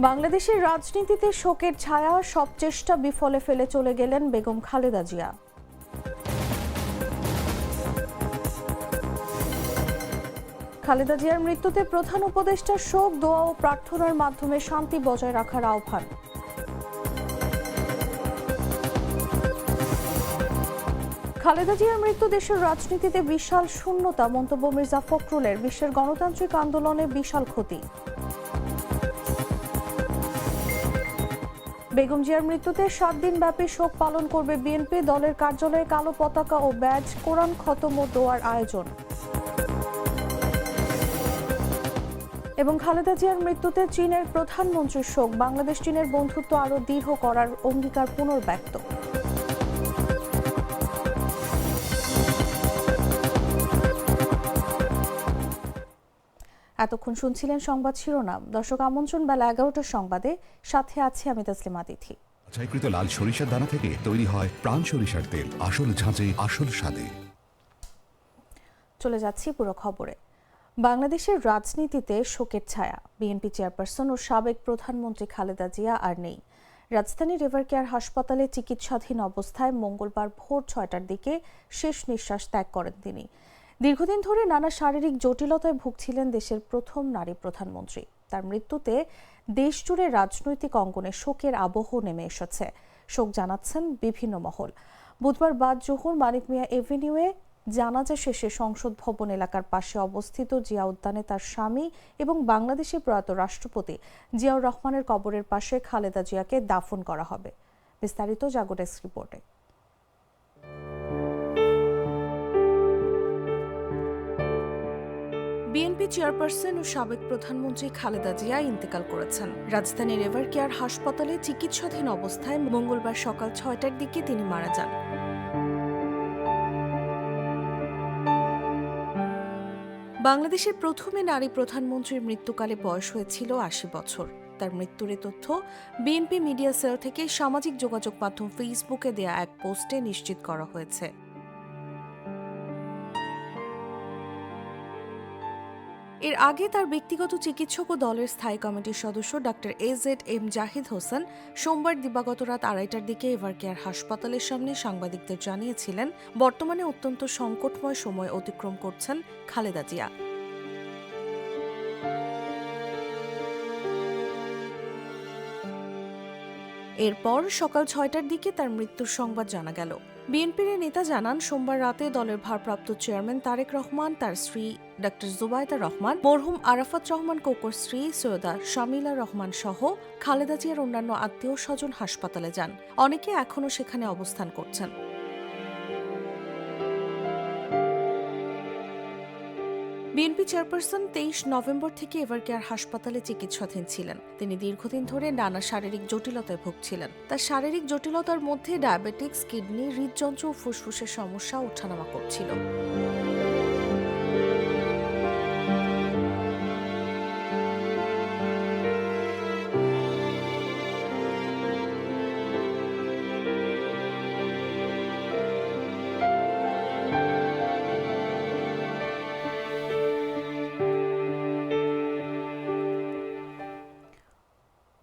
বাংলাদেশের রাজনীতিতে শোকের ছায়া, সব চেষ্টা বিফলে ফেলে চলে গেলেন বেগম খালেদা জিয়া। খালেদা জিয়ার মৃত্যুতে প্রধান উপদেষ্টার শোক, দোয়া ও প্রার্থনার মাধ্যমে শান্তি বজায় রাখার আহ্বান। খালেদা জিয়ার মৃত্যু দেশের রাজনীতিতে বিশাল শূন্যতা, মন্তব্য মির্জা ফখরুলের। বিশ্বের গণতান্ত্রিক আন্দোলনে বিশাল ক্ষতি। বেগম জিয়ার মৃত্যুতে 7 দিন ব্যাপী শোক পালন করবে বিএনপি। দলের কার্যালয়ে কালো পতাকা ও ব্যাজ, কোরআন খতম ও দোয়ার আয়োজন। এবং খালেদা জিয়ার মৃত্যুতে চীনের প্রধানমন্ত্রীর শোক, বাংলাদেশ চীনের বন্ধুত্ব আরও দৃঢ় করার অঙ্গীকার পুনর্ব্যক্ত। এতক্ষণ শুনছিলেন সংবাদ শিরোনাম। দর্শক, আমন্ত্রণ বেলা 11টার সংবাদে, সাথে আছি আমি তাসলিমা তিথি। বাছাইকৃত লাল সরিষার দানা থেকে তৈরি হয় প্রাণ সরিষার তেল, আসল ঝাঁঝে আসল স্বাদে। চলে যাচ্ছি পুরো খবরে। বাংলাদেশের রাজনীতিতে শোকের ছায়া, বিএনপি চেয়ারপারসন ও সাবেক প্রধানমন্ত্রী খালেদা জিয়া আর নেই। রাজধানীর রিভার কেয়ার হাসপাতালে চিকিৎসাধীন অবস্থায় মঙ্গলবার ভোর 6টার দিকে শেষ নিঃশ্বাস ত্যাগ করেন তিনি। দীর্ঘদিন ধরে নানা শারীরিক জটিলতায় ভুগছিলেন দেশের প্রথম নারী প্রধানমন্ত্রী। তার মৃত্যুতে দেশজুড়ে রাজনৈতিক অঙ্গনে শোকের আবহ নেমে এসেছে। শোক জানাচ্ছেন বিভিন্ন মহল। বুধবার বাদ জোহর মানিক মিয়া এভিনিউয়ে জানাজা শেষে সংসদ ভবন এলাকার পাশে অবস্থিত জিয়া উদ্যানে তার স্বামী এবং বাংলাদেশের প্রয়াত রাষ্ট্রপতি জিয়াউর রহমানের কবরের পাশে খালেদা জিয়াকে দাফন করা হবে। বিস্তারিত জাগো ডেস্ক রিপোর্টে। বিএনপি চেয়ারপারসন ও সাবেক প্রধানমন্ত্রী খালেদা জিয়া ইন্তেকাল করেছেন। রাজধানীর রিভার কেয়ার হাসপাতালে চিকিৎসাধীন অবস্থায় মঙ্গলবার সকাল 6টার দিকে তিনি মারা যান। বাংলাদেশের প্রথমে নারী প্রধানমন্ত্রীর মৃত্যুকালে বয়স হয়েছিল 80 বছর। তার মৃত্যুর তথ্য বিএনপি মিডিয়া সেল থেকে সামাজিক যোগাযোগ মাধ্যম ফেসবুকে দেয়া এক পোস্টে নিশ্চিত করা হয়েছে। এর আগে তার ব্যক্তিগত চিকিৎসক ও দলের স্থায়ী কমিটির সদস্য ডাক্তার AZM জাহিদ হোসেন সোমবার দিবাগত রাত 2:30টার দিকে এভার কেয়ার হাসপাতালের সামনে সাংবাদিকদের জানিয়েছিলেন, বর্তমানে অত্যন্ত সংকটময় সময় অতিক্রম করছেন খালেদা জিয়া। এরপর সকাল 6টার দিকে তার মৃত্যুর সংবাদ জানা গেল। বিএনপির নেতা জানান, সোমবার রাতে দলের ভারপ্রাপ্ত চেয়ারম্যান তারেক রহমান, তার স্ত্রী ডক্টর জুবাইদা রহমান, মরহুম আরাফাত রহমান কোকোর স্ত্রী সৈয়দা শামিলা রহমান সহ খালেদা জিয়ার অন্যান্য আত্মীয় স্বজন হাসপাতালে যান। অনেকে এখনও সেখানে অবস্থান করছেন। বিএনপি চেয়ারপারসন 23 নভেম্বর থেকে এভার কেয়ার হাসপাতালে চিকিৎসাধীন ছিলেন। তিনি দীর্ঘদিন ধরে নানা শারীরিক জটিলতায় ভুগছিলেন। তার শারীরিক জটিলতার মধ্যে ডায়াবেটিক্স, কিডনি, হৃদযন্ত্র ও ফুসফুসের সমস্যা ওঠানামা করছিল।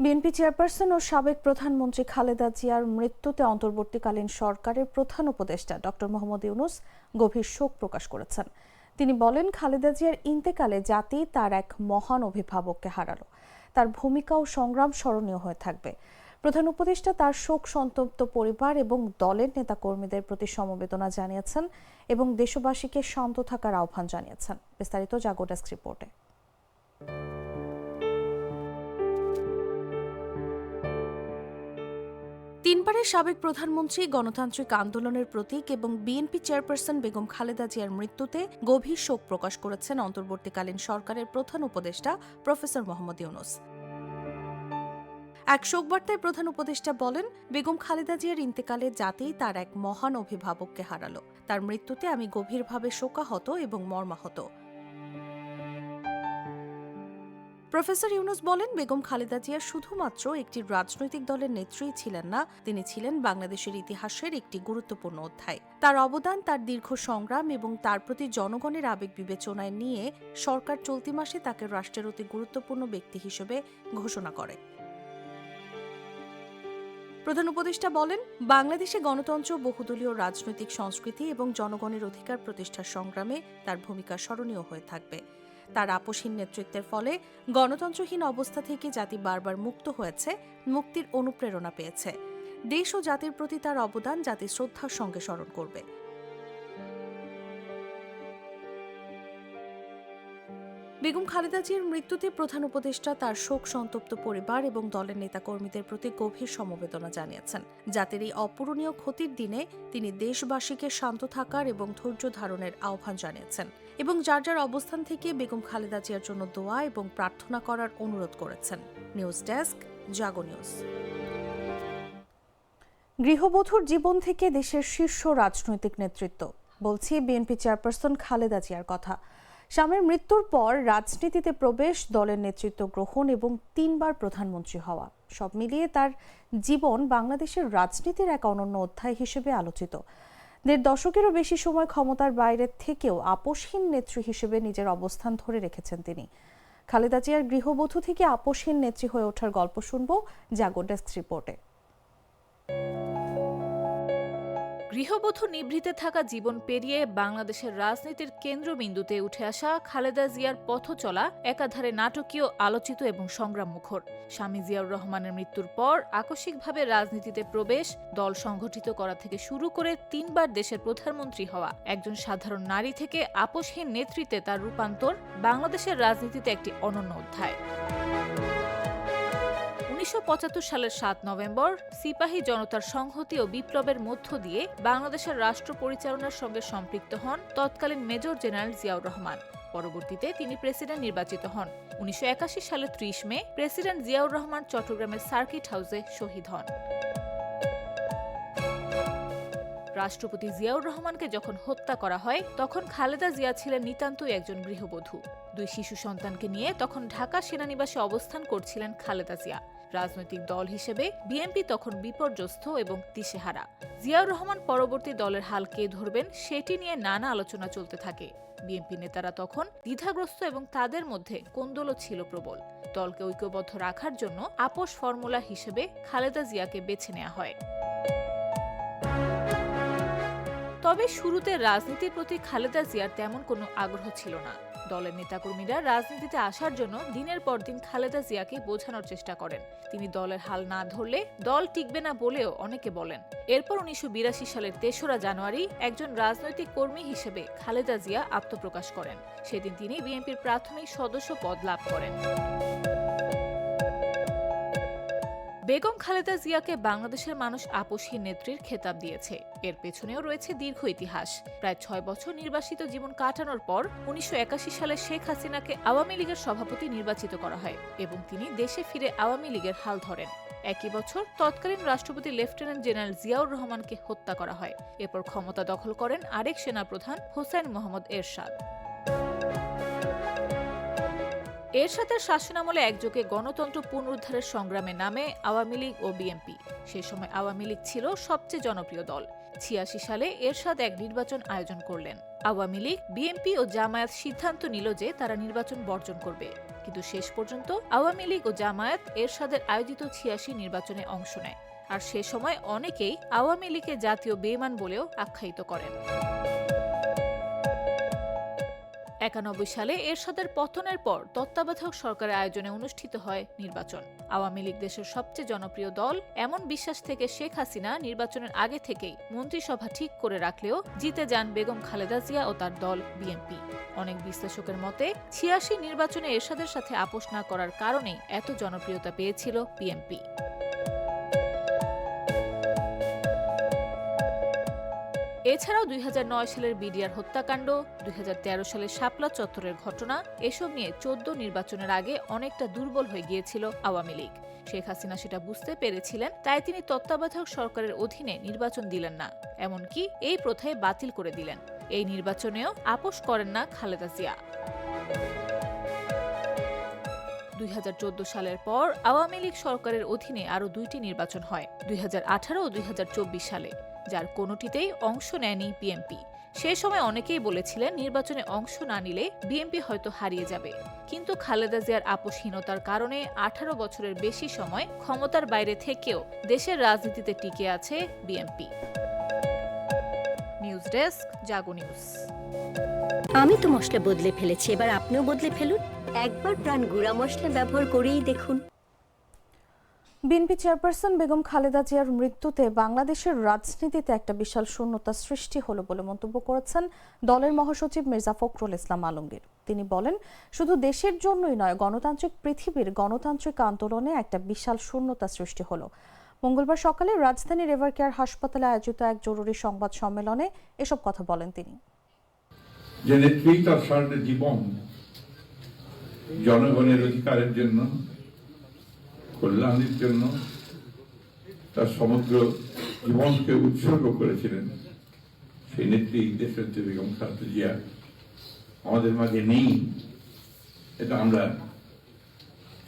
বিএনপি চেয়ারপারসন ও সাবেক প্রধানমন্ত্রী খালেদা জিয়ার মৃত্যুতে অন্তর্বর্তীকালীন সরকারের প্রধান উপদেষ্টা ডক্টর মোহাম্মদ ইউনূস গভীর শোক প্রকাশ করেছেন। তিনি বলেন, খালেদা জিয়ার ইন্তেকালে জাতি তার এক মহান অভিভাবককে হারালো। তার ভূমিকা ও সংগ্রাম স্মরণীয় হয়ে থাকবে। প্রধান উপদেষ্টা তার শোক সন্তপ্ত পরিবার এবং দলের নেতাকর্মীদের প্রতি সমবেদনা জানিয়েছেন এবং দেশবাসীকে শান্ত থাকার আহ্বান জানিয়েছেন। বিস্তারিত জাগো ডেস্ক রিপোর্টে। তিনবারের সাবেক প্রধানমন্ত্রী, গণতান্ত্রিক আন্দোলনের প্রতীক এবং বিএনপি চেয়ারপারসন বেগম খালেদা জিয়ার মৃত্যুতে গভীর শোক প্রকাশ করেছেন অন্তর্বর্তীকালীন সরকারের প্রধান উপদেষ্টা প্রফেসর মোহাম্মদ ইউনূস। এক শোকবার্তায় প্রধান উপদেষ্টা বলেন, বেগম খালেদা জিয়ার ইন্তেকালে জাতি তার এক মহান অভিভাবককে হারালো। তার মৃত্যুতে আমি গভীরভাবে শোকাহত এবং মর্মাহত। প্রফেসর ইউনূস বলেন, বেগম খালেদা জিয়া শুধুমাত্র একটি রাজনৈতিক দলের নেত্রী ছিলেন না, তিনি ছিলেন বাংলাদেশের ইতিহাসের একটি গুরুত্বপূর্ণ অধ্যায়। তার অবদান, তার দীর্ঘ সংগ্রাম এবং তার প্রতি জনগণের আবেগ বিবেচনায় নিয়ে সরকার চলতি মাসে তাকে রাষ্ট্রের অতি গুরুত্বপূর্ণ ব্যক্তি হিসেবে ঘোষণা করে। প্রধান উপদেষ্টা বলেন, বাংলাদেশে গণতন্ত্র, বহুদলীয় রাজনৈতিক সংস্কৃতি এবং জনগণের অধিকার প্রতিষ্ঠার সংগ্রামে তার ভূমিকা স্মরণীয় হয়ে থাকবে। তার আপোষহীন নেতৃত্বের ফলে গণতন্ত্রহীন অবস্থা থেকে জাতি বারবার মুক্ত হয়েছে, মুক্তির অনুপ্রেরণা পেয়েছে। দেশ ও জাতির প্রতি তার অবদান জাতি শ্রদ্ধার সঙ্গে স্মরণ করবে। বেগম খালেদা জিয়ার মৃত্যুতে প্রধান উপদেষ্টা তার শোক সন্তপ্ত পরিবার এবং দলের নেতাকর্মীদের প্রতি গভীর সমবেদনা জানিয়েছেন। জাতির এই অপূরণীয় ক্ষতির দিনে তিনি দেশবাসীকে শান্ত থাকার এবং ধৈর্য ধারণের আহ্বান জানিয়েছেন এবং যার যার অবস্থান থেকে বেগম খালেদা জিয়ার জন্য দোয়া এবং প্রার্থনা করার অনুরোধ করেছেন। নিউজ ডেস্ক, জাগো নিউজ। গৃহবধূর জীবন থেকে দেশের শীর্ষ রাজনৈতিক নেতৃত্ব, বলছি বিএনপি চেয়ারপারসন খালেদা জিয়ার কথা। স্বামীর মৃত্যুর পর রাজনীতিতে প্রবেশ, দলের নেতৃত্ব গ্রহণ এবং 3 বার প্রধানমন্ত্রী হওয়া, সব মিলিয়ে তার জীবন বাংলাদেশের রাজনীতির এক অনন্য অধ্যায় হিসেবে আলোচিত। 1.5 দশকেরও বেশি সময় ক্ষমতার বাইরে থেকেও আপোষহীন নেত্রী হিসেবে নিজের অবস্থান ধরে রেখেছেন তিনি। খালেদা জিয়ার গৃহবধূ থেকে আপোষহীন নেত্রী হয়ে ওঠার গল্প শুনব জাগো ডেস্ক রিপোর্টে। গৃহবধূ নিভৃতে থাকা জীবন পেরিয়ে বাংলাদেশের রাজনীতির কেন্দ্রবিন্দুতে উঠে আসা খালেদা জিয়ার পথ চলা একাধারে নাটকীয়, আলোচিত এবং সংগ্রামমুখর। স্বামী জিয়াউর রহমানের মৃত্যুর পর আকস্মিকভাবে রাজনীতিতে প্রবেশ, দল সংগঠিত করা থেকে শুরু করে 3 বার দেশের প্রধানমন্ত্রী হওয়া, একজন সাধারণ নারী থেকে আপোষহীন নেতৃত্বে তার রূপান্তর বাংলাদেশের রাজনীতিতে একটি অনন্য অধ্যায়। 1975 সালের 7 নভেম্বর সিপাহী জনতার সংহতি ও বিপ্লবের মধ্য দিয়ে বাংলাদেশের রাষ্ট্র পরিচালনার সঙ্গে সম্পৃক্ত হন তৎকালীন মেজর জেনারেল জিয়াউর রহমান। পরবর্তীতে তিনি প্রেসিডেন্ট নির্বাচিত হন। 1981 সালের 30 মে প্রেসিডেন্ট জিয়াউর রহমান চট্টগ্রামের সার্কিট হাউসে শহীদ হন। রাষ্ট্রপতি জিয়াউর রহমানকে যখন হত্যা করা হয়, তখন খালেদা জিয়া ছিলেন নিতান্তই একজন গৃহবধূ। 2 শিশু সন্তানকে নিয়ে তখন ঢাকা সেনানিবাসে অবস্থান করছিলেন খালেদা জিয়া। রাজনৈতিক দল হিসেবে বিএনপি তখন বিপর্যস্ত এবং দিশেহারা। জিয়াউর রহমান পরবর্তী দলের হাল কে ধরবেন সেটি নিয়ে নানা আলোচনা চলতে থাকে। বিএনপি নেতারা তখন দ্বিধাগ্রস্ত এবং তাদের মধ্যে কোন্দলও ছিল প্রবল। দলকে ঐক্যবদ্ধ রাখার জন্য আপোষ ফর্মুলা হিসেবে খালেদা জিয়াকে বেছে নেওয়া হয়। তবে শুরুতে রাজনীতির প্রতি খালেদা জিয়ার তেমন কোনো আগ্রহ ছিল না। দলের নেতাকর্মীরা রাজনীতিতে আসার জন্য দিনের পর দিন খালেদা জিয়াকে বোঝানোর চেষ্টা করেন। তিনি দলের হাল না ধরলে দল টিকবে না বলেও অনেকে বলেন। এরপর 1982 সালের 3রা জানুয়ারি একজন রাজনৈতিক কর্মী হিসেবে খালেদা জিয়া আত্মপ্রকাশ করেন। সেদিন তিনি বিএনপির প্রাথমিক সদস্য পদ লাভ করেন। বেগম খালেদা জিয়াকে বাংলাদেশের মানুষ আপোষহীন নেত্রীর খেতাব দিয়েছে। এর পেছনেও রয়েছে দীর্ঘ ইতিহাস। প্রায় 6 বছর নির্বাসিত জীবন কাটানোর পর 1981 সালে শেখ হাসিনাকে আওয়ামী লীগের সভাপতি নির্বাচিত করা হয় এবং তিনি দেশে ফিরে আওয়ামী লীগের হাল ধরেন। একই বছর তৎকালীন রাষ্ট্রপতি লেফটেন্যান্ট জেনারেল জিয়াউর রহমানকে হত্যা করা হয়। এরপর ক্ষমতা দখল করেন আরেক সেনাপ্রধান হোসেন মোহাম্মদ এরশাদ। এরশাদের শাসনামলে একযোগে গণতন্ত্র পুনরুদ্ধারের সংগ্রামে নামে আওয়ামী লীগ ও বিএনপি। সে সময় আওয়ামী লীগ ছিল সবচেয়ে জনপ্রিয় দল। 86 সালে এরশাদ এক নির্বাচন আয়োজন করলেন। আওয়ামী লীগ, বিএনপি ও জামায়াত সিদ্ধান্ত নিল যে তারা নির্বাচন বর্জন করবে, কিন্তু শেষ পর্যন্ত আওয়ামী লীগ ও জামায়াত এরশাদের আয়োজিত 86 নির্বাচনে অংশ নেয়। আর সে সময় অনেকেই আওয়ামী লীগকে জাতীয় বেঈমান বলেও আখ্যায়িত করেন। 91 সালে এরশাদের পতনের পর তত্ত্বাবধায়ক সরকারের আয়োজনে অনুষ্ঠিত হয় নির্বাচন। আওয়ামী লীগ দেশের সবচেয়ে জনপ্রিয় দল, এমন বিশ্বাস থেকে শেখ হাসিনা নির্বাচনের আগে থেকেই মন্ত্রিসভা ঠিক করে রাখলেও জিতে যান বেগম খালেদা জিয়া ও তার দল বিএনপি। অনেক বিশ্লেষকের মতে 86 নির্বাচনে এরশাদের সাথে আপোষ না করার কারণেই এত জনপ্রিয়তা পেয়েছিল বিএনপি। এছাড়াও 2009 সালের বিডিআর হত্যাকাণ্ড, 2013 সালের শাপলা চত্বরের ঘটনা, এসব নিয়ে 14 নির্বাচনের আগে অনেকটা দুর্বল হয়ে গিয়েছিল আওয়ামী লীগ। শেখ হাসিনা সেটা বুঝতে পেরেছিলেন, তাই তিনি তত্ত্বাবধায়ক সরকারের অধীনে নির্বাচন দিলেন না, এমনকি এই প্রথায় বাতিল করে দিলেন। এই নির্বাচনেও আপোষ করেন না খালেদা জিয়া। 2014 সালের পর আওয়ামী লীগ সরকারের অধীনে আরও 2টি নির্বাচন হয়, 2018 ও 2024 সালে, যার কোনোটিতেই অংশ নেয়নি বিএনপি। সেই সময় অনেকেই বলেছিলেন নির্বাচনে অংশ না নিলে বিএনপি হয়তো হারিয়ে যাবে। কিন্তু খালেদা জিয়ার আপোষহীনতার কারণে 18 বছরের বেশি সময় ক্ষমতার বাইরে থেকেও দেশের রাজনীতিতে টিকে আছে বিএনপি। নিউজ ডেস্ক, জাগো নিউজ। আমি তো মশলা বদলে ফেলেছি, এবার আপনিও বদলে ফেলুন। একবার প্রাণ গুঁড়া মশলা ব্যবহার করেই দেখুন। বিএনপি চেয়ারপারসন বেগম খালেদা জিয়ার মৃত্যুতে বাংলাদেশের রাজনীতিতে একটা বিশাল শূন্যতা সৃষ্টি হলো বলে মন্তব্য করেছেন দলের মহাসচিব মির্জা ফখরুল ইসলাম আলমগীর। তিনি বলেন, শুধু দেশের জন্যই নয়, গণতান্ত্রিক পৃথিবীর গণতান্ত্রিক আন্দোলনে একটা বিশাল শূন্যতা সৃষ্টি হলো। মঙ্গলবার সকালে রাজধানীর এভারকেয়ার হাসপাতালে আয়োজিত এক জরুরি সংবাদ সম্মেলনে এসব কথা বলেন তিনি। যে নেত্রী তার সারা জীবন জনগণের অধিকারের জন্য, কল্যাণের জন্য তার সমগ্র জীবনকে উৎসর্গ করেছিলেন, সেই নেত্রী দেশনেত্রী বেগম খালেদা জিয়া আমাদের মাঝে নেই। এটা আমরা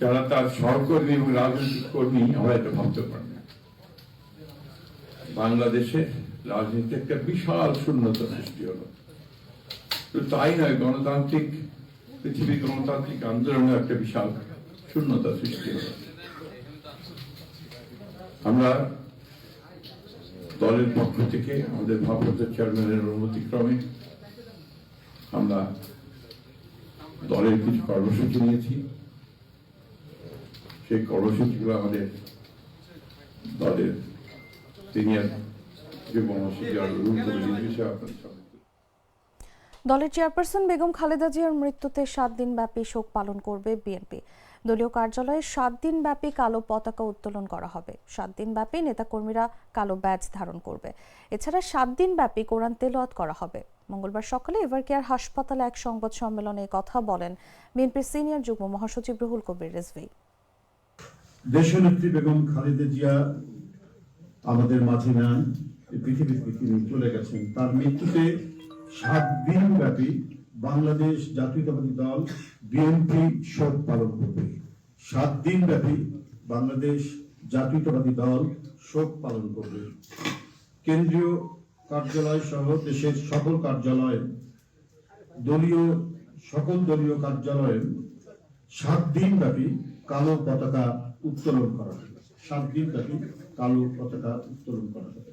যারা তার সহকর্মী এবং রাজনৈতিক কর্মী, আমরা এটা ভাবতে পারি না। বাংলাদেশে রাজনীতি একটা বিশাল শূন্যতা সৃষ্টি হলো। তাই নয়, গণতান্ত্রিক পৃথিবীর গণতান্ত্রিক আন্দোলনে একটা বিশাল শূন্যতা সৃষ্টি হলো। আমরা দলের পক্ষ থেকে আমাদের ভারপ্রাপ্ত চেয়ারম্যানের অনুমতিক্রমে আমরা দলের কিছু কর্মসূচি নিয়েছি। সেই কর্মসূচিগুলো আমাদের দলের সিনিয়র যুগ্ম মহাসচিব আপনার দলের চেয়ারপারসন বেগম খালেদা জিয়ার মৃত্যুতে 7 দিনব্যাপী শোক পালন করবে বিএনপি। দলীয় কার্যালয়ে 7 দিনব্যাপী কালো পতাকা উত্তোলন করা হবে। 7 দিনব্যাপী নেতাকর্মীরা কালো ব্যাজ ধারণ করবে। এছাড়া 7 দিনব্যাপী কোরআন তেলাওয়াত করা হবে। মঙ্গলবার সকালে এভারকেয়ার হাসপাতালে এক সংবাদ সম্মেলনে কথা বলেন বিএনপির সিনিয়র যুগ্ম মহাসচিব রুহুল কবির রিজভী। দেশনেত্রী বেগম খালেদা জিয়া আমাদের মাঝে নাই, পৃথিবী তিনি চলে গেছেন। তার মৃত্যুতে 7 দিন ব্যাপী বাংলাদেশ জাতীয়তাবাদী দল বিএনপি শোক পালন করবে। 7 দিন ব্যাপী বাংলাদেশ জাতীয়তাবাদী দল শোক পালন করবে। কেন্দ্রীয় কার্যালয় সহ দেশের সকল কার্যালয়ে, সকল দলীয় কার্যালয়ে 7 দিন ব্যাপী কালো পতাকা উত্তোলন করা হবে। 7 দিন ব্যাপী কালো পতাকা উত্তোলন করা হবে।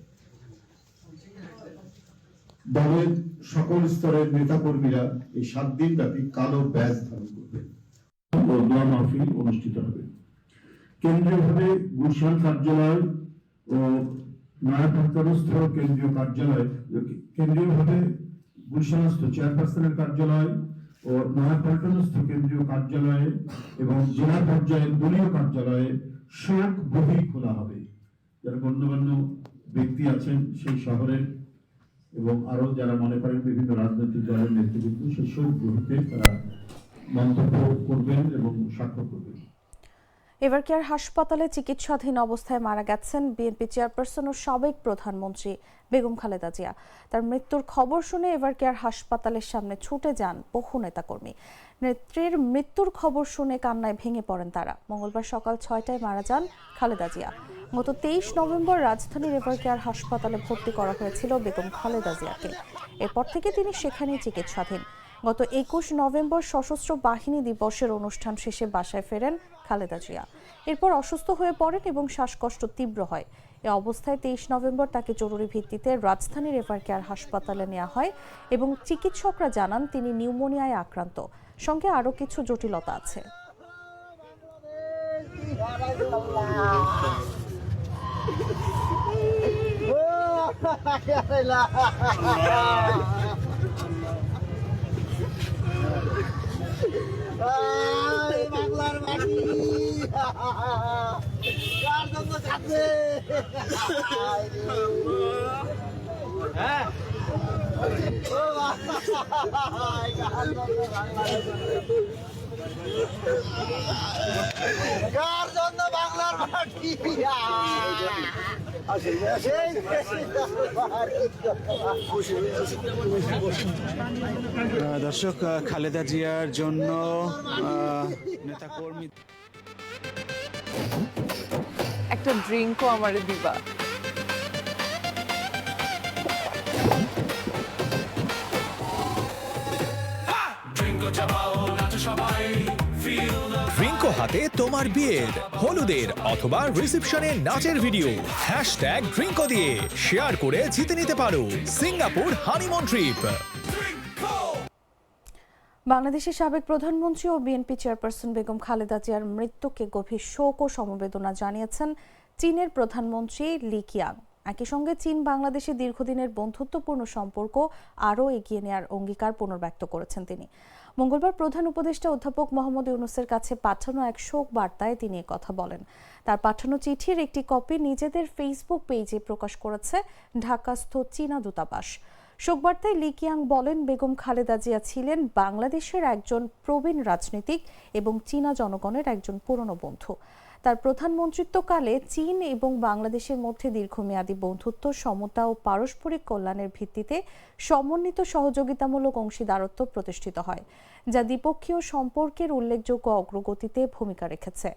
দলের সকল স্তরের নেতাকর্মীরা এই 7 দিন ব্যাপী কালো ব্যাজ ধারণ করবে। দোয়া মাহফিল অনুষ্ঠিত হবে। কেন্দ্রীয়ভাবে গুলশান কার্যালয় ও নয়াপল্টনস্থ কেন্দ্রীয় কার্যালয়, কেন্দ্রীয়ভাবে গুলশানস্থ চেয়ারপারসনের কার্যালয় ও নয়াপল্টনস্থ কেন্দ্রীয় কার্যালয়ে এবং জেলা পর্যায়ের দলীয় কার্যালয়ে শোক বহি খোলা হবে। যারা গণ্যমান্য ব্যক্তি আছেন সেই শহরের এবং আরো যারা মনে করেন বিভিন্ন রাজনৈতিক দলের নেতৃবৃন্দ, সেই শোক বহিতে তারা মন্তব্য করবেন এবং স্বাক্ষর করবেন। এভারকেয়ার হাসপাতালে চিকিৎসাধীন অবস্থায় মারা গেছেন বিএনপি চেয়ারপারসন ও সাবেক প্রধানমন্ত্রী বেগম খালেদা জিয়া। তার মৃত্যুর খবর শুনে এভারকেয়ার হাসপাতালের সামনে ছুটে যান বহু নেতাকর্মী। নেত্রীর মৃত্যুর খবর শুনে কান্নায় ভেঙে পড়েন তারা। মঙ্গলবার সকাল 6টায় মারা যান খালেদা জিয়া। গত 23 নভেম্বর রাজধানীর এভারকেয়ার হাসপাতালে ভর্তি করা হয়েছিল বেগম খালেদা জিয়াকে। এরপর থেকে তিনি সেখানেই চিকিৎসাধীন। গত 21 নভেম্বর সশস্ত্র বাহিনী দিবসের অনুষ্ঠান শেষে বাসায় ফেরেন খালেদা জিয়া। এরপর অসুস্থ হয়ে পড়েন এবং শ্বাসকষ্ট তীব্র হয়। এ অবস্থায় 23 নভেম্বর তাকে জরুরি ভিত্তিতে রাজধানীর এভারকেয়ার হাসপাতালে নেওয়া হয় এবং চিকিৎসকরা জানান তিনি নিউমোনিয়ায় আক্রান্ত, সঙ্গে আরও কিছু জটিলতা আছে। বাংলার মাটি কার জন্য কাছে কার জন্য বাংলার মাটি। দর্শক, খালেদা জিয়ার জন্য নেতাকর্মী একটা ড্রিঙ্কও আমারে দিবা। ড্রিঙ্কো হাতে তোমার বিয়ের, হলুদের অথবা রিসেপশনের নাচের ভিডিও #ড্রিঙ্কো দিয়ে শেয়ার করে জিতে নিতে পারো সিঙ্গাপুর হানিমুন ট্রিপ। বাংলাদেশের সাবেক প্রধানমন্ত্রী ও বিএনপি চেয়ারপারসন বেগম খালেদা জিয়ার মৃত্যুকে গভীর শোক ও সমবেদনা জানিয়েছেন চীনের প্রধানমন্ত্রী লি কিয়াং। একই সঙ্গে চীন বাংলাদেশের দীর্ঘদিনের বন্ধুত্বপূর্ণ সম্পর্ক আরও এগিয়ে নেওয়ার অঙ্গীকার পুনর্ব্যক্ত করেছেন তিনি। মঙ্গলবার প্রধান উপদেষ্টা অধ্যাপক মোহাম্মদ ইউনূসের কাছে পাঠানো এক শোক বার্তায় তিনি কথা বলেন। তার পাঠানো চিঠির একটি কপি নিজেদের ফেসবুক পেজে প্রকাশ করেছে ঢাকাস্থ চীনা দূতাবাস। শোকবার্তায় লি কিয়াং বলেন, বেগম খালেদা জিয়া ছিলেন বাংলাদেশের একজন প্রবীণ রাজনীতিক এবং চীনা জনগণের একজন পুরনো বন্ধু। তার প্রধানমন্ত্রিত্বকালে চীন এবং বাংলাদেশের মধ্যে দীর্ঘমেয়াদী বন্ধুত্ব, সমতা ও পারস্পরিক কল্যাণের ভিত্তিতে সমন্বিত সহযোগিতামূলক অংশীদারত্ব প্রতিষ্ঠিত হয়, যা দ্বিপক্ষীয় সম্পর্কের উল্লেখযোগ্য অগ্রগতিতে ভূমিকা রেখেছে।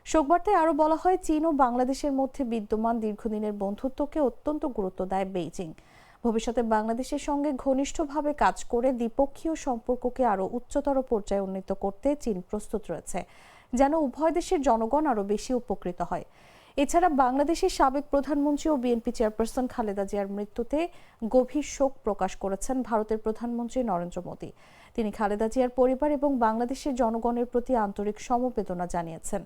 শোকবার্তায় আরও বলা হয়, চীন ও বাংলাদেশের মধ্যে বিদ্যমান দীর্ঘদিনের বন্ধুত্বকে অত্যন্ত গুরুত্ব দেয় বেইজিং। ভবিষ্যতে বাংলাদেশের সঙ্গে ঘনিষ্ঠভাবে কাজ করে দ্বিপক্ষীয় সম্পর্ককে আরও উচ্চতর পর্যায়ে উন্নীত করতে চীন প্রস্তুত রয়েছে, যেন উভয় দেশের জনগণ আরও বেশি উপকৃত হয়। এছাড়া বাংলাদেশের সাবেক প্রধানমন্ত্রী ও বিএনপি চেয়ারপারসন খালেদা জিয়ার মৃত্যুতে গভীর শোক প্রকাশ করেছেন ভারতের প্রধানমন্ত্রী নরেন্দ্র মোদী। তিনি খালেদা জিয়ার পরিবার এবং বাংলাদেশের জনগণের প্রতি আন্তরিক সমবেদনা জানিয়েছেন।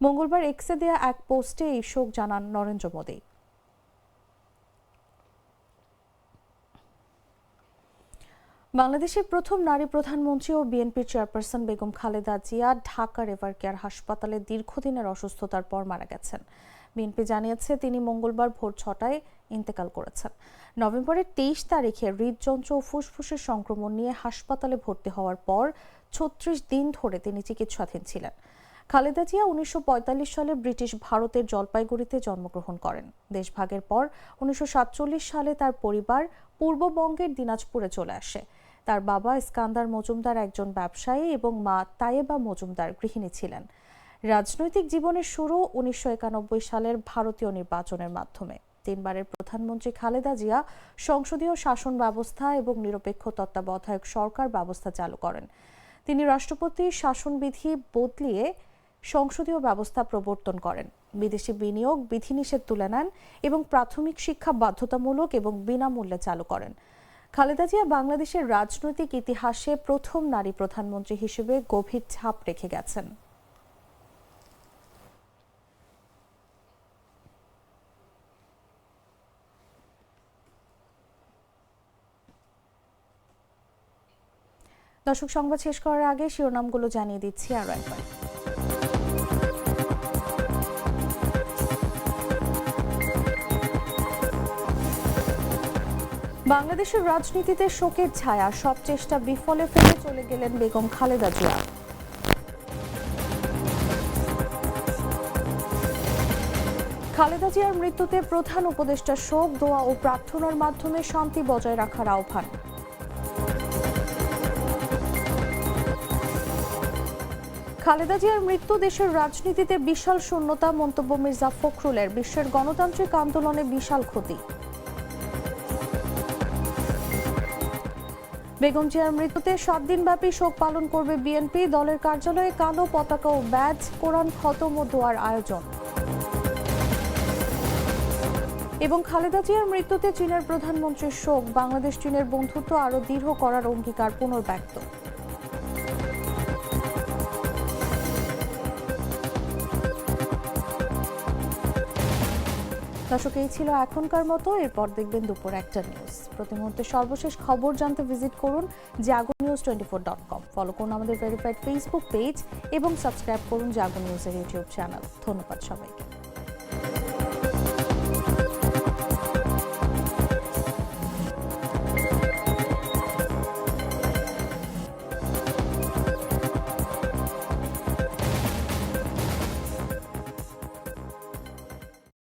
মঙ্গলবার এক্সে দেয়া এক পোস্টে এই শোক জানান নরেন্দ্র মোদী। বাংলাদেশের প্রথম নারী প্রধানমন্ত্রী ও বিএনপির chairperson Begum Khaleda Zia Dhaka river care হাসপাতালে দীর্ঘদিনের অসুস্থতার পর মারা গেছেন। বিএনপি জানিয়েছে তিনি মঙ্গলবার ভোর 6টায় ইন্তেকাল করেছেন। নভেম্বরের 23 তারিখে হৃদযন্ত্র ও ফুসফুসের সংক্রমণ নিয়ে হাসপাতালে ভর্তি হওয়ার পর 36 দিন ধরে তিনি চিকিৎসাধীন ছিলেন। খালেদা জিয়া 1945 সালে ব্রিটিশ ভারতের জলপাইগুড়িতে জন্মগ্রহণ করেন। দেশভাগের পর 1947 সালে তার পরিবার পূর্ববঙ্গের দিনাজপুরে চলে আসে। তার বাবা ইস্কান্দার মজুমদার একজন ব্যবসায়ী এবং মা তায়েবা মজুমদার গৃহিণী ছিলেন। রাজনৈতিক জীবনের শুরু 1991 সালের ভারতীয় নির্বাচনের মাধ্যমে। 3 বারের প্রধানমন্ত্রী খালেদা জিয়া সংসদীয় শাসন ব্যবস্থা এবং নিরপেক্ষ তত্ত্বাবধায়ক সরকার ব্যবস্থা চালু করেন। তিনি রাষ্ট্রপতির শাসনবিধি বদলিয়ে সংসদীয় ব্যবস্থা প্রবর্তন করেন, বিদেশি বিনিয়োগ বিধিনিষেধ তুলে নেন এবং প্রাথমিক শিক্ষা বাধ্যতামূলক এবং বিনামূল্যে চালু করেন। খালেদা জিয়া বাংলাদেশের রাজনৈতিক ইতিহাসে প্রথম নারী প্রধানমন্ত্রী হিসেবে গভীর ছাপ রেখে গেছেন। দর্শক, সংবাদ শেষ করার আগে শিরোনামগুলো জানিয়ে দিচ্ছি আরও একবার। বাংলাদেশের রাজনীতিতে শোকের ছায়া, সব চেষ্টা বিফলে ফেলে চলে গেলেন বেগম খালেদা জিয়া। খালেদা জিয়ার মৃত্যুতে প্রধান উপদেষ্টা শোক, দোয়া ও প্রার্থনার মাধ্যমে শান্তি বজায় রাখার আহ্বান। খালেদা জিয়ার মৃত্যু দেশের রাজনীতিতে বিশাল শূন্যতা, মন্তব্য মির্জা ফখরুলের। বিশ্বের গণতান্ত্রিক আন্দোলনে বিশাল ক্ষতি। বেগম জিয়ার মৃত্যুতে 7 দিনব্যাপী শোক পালন করবে বিএনপি। দলের কার্যালয়ে কালো পতাকা ও ব্যাজ, কোরআন খতম ও দোয়ার আয়োজন। এবং খালেদা জিয়ার মৃত্যুতে চীনের প্রধানমন্ত্রীর শোক, বাংলাদেশ চীনের বন্ধুত্ব আরও দৃঢ় করার অঙ্গীকার পুনর্ব্যক্ত। দর্শক, এই ছিল এখনকার মতো। এরপর দেখবেন দুপুর 1টা নিউজ। প্রতি মুহূর্তে সর্বশেষ খবর জানতে ভিজিট করুন jagonews24.com। ফলো করুন আমাদের ভেরিফাইড ফেসবুক পেজ এবং সাবস্ক্রাইব করুন জাগো নিউজের ইউটিউব চ্যানেল। ধন্যবাদ সবাইকে।